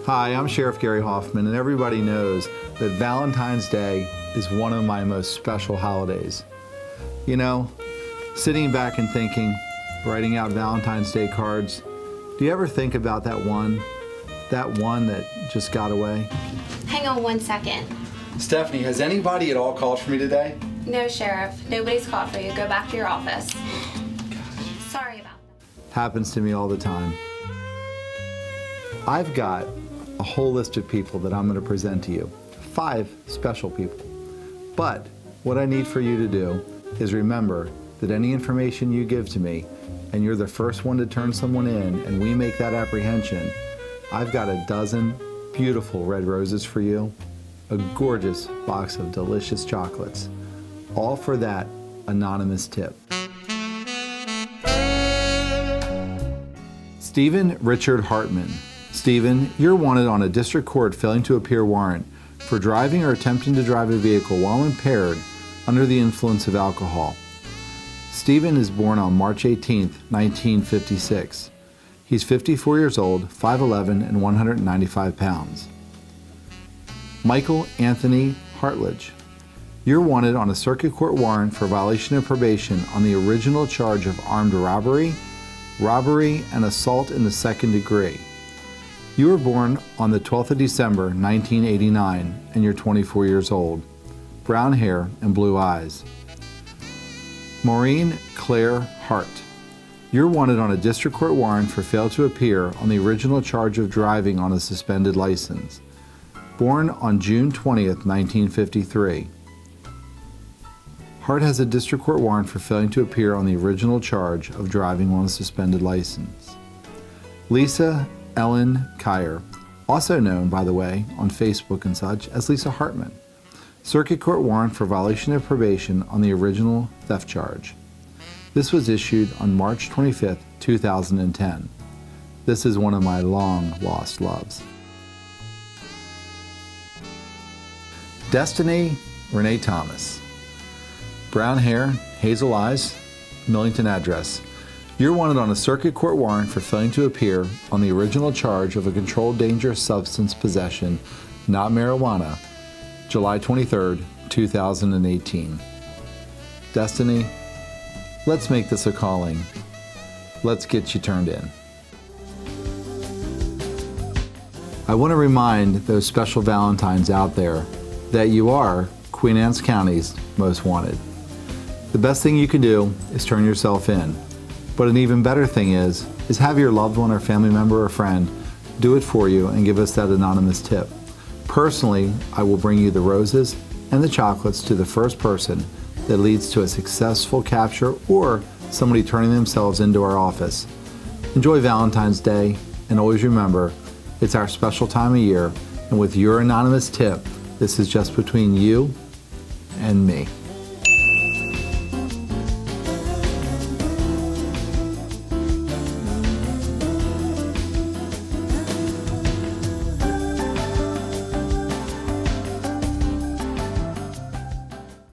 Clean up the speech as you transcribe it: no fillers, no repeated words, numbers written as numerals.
Hi, I'm Sheriff Gary Hoffman, and everybody knows that Valentine's Day is one of my most special holidays. You know, sitting back and thinking, writing out Valentine's Day cards, do you ever think about that one that just got away? Hang on 1 second. Stephanie, has anybody at all called for me today? No, Sheriff. Nobody's called for you. Go back to your office. Sorry about that. Happens to me all the time. I've got a whole list of people that I'm going to present to you. 5 special people. But what I need for you to do is remember that any information you give to me, and you're the first one to turn someone in, and we make that apprehension, I've got a dozen beautiful red roses for you, a gorgeous box of delicious chocolates, all for that anonymous tip. Stephen Richard Hartman. Stephen, you're wanted on a district court failing to appear warrant for driving or attempting to drive a vehicle while impaired under the influence of alcohol. Stephen is born on March 18, 1956. He's 54 years old, 5'11", and 195 pounds. Michael Anthony Hartledge. You're wanted on a circuit court warrant for violation of probation on the original charge of armed robbery, and assault in the second degree. You were born on the 12th of December, 1989, and you're 24 years old. Brown hair and blue eyes. Maureen Claire Hart. You're wanted on a district court warrant for fail to appear on the original charge of driving on a suspended license. Born on June 20th, 1953. Hart has a district court warrant for failing to appear on the original charge of driving on a suspended license. Lisa Ellen Kyer, also known, by the way, on Facebook and such as Lisa Hartman. Circuit court warrant for violation of probation on the original theft charge. This was issued on March 25, 2010. This is one of my long-lost loves. Destiny Renee Thomas. Brown hair, hazel eyes, Millington address. You're wanted on a circuit court warrant for failing to appear on the original charge of a controlled dangerous substance possession, not marijuana, July 23, 2018. Destiny, let's make this a calling. Let's get you turned in. I want to remind those special Valentines out there that you are Queen Anne's County's most wanted. The best thing you can do is turn yourself in. But an even better thing is have your loved one or family member or friend do it for you and give us that anonymous tip. Personally, I will bring you the roses and the chocolates to the first person that leads to a successful capture or somebody turning themselves into our office. Enjoy Valentine's Day, and always remember, it's our special time of year, and with your anonymous tip, this is just between you and me.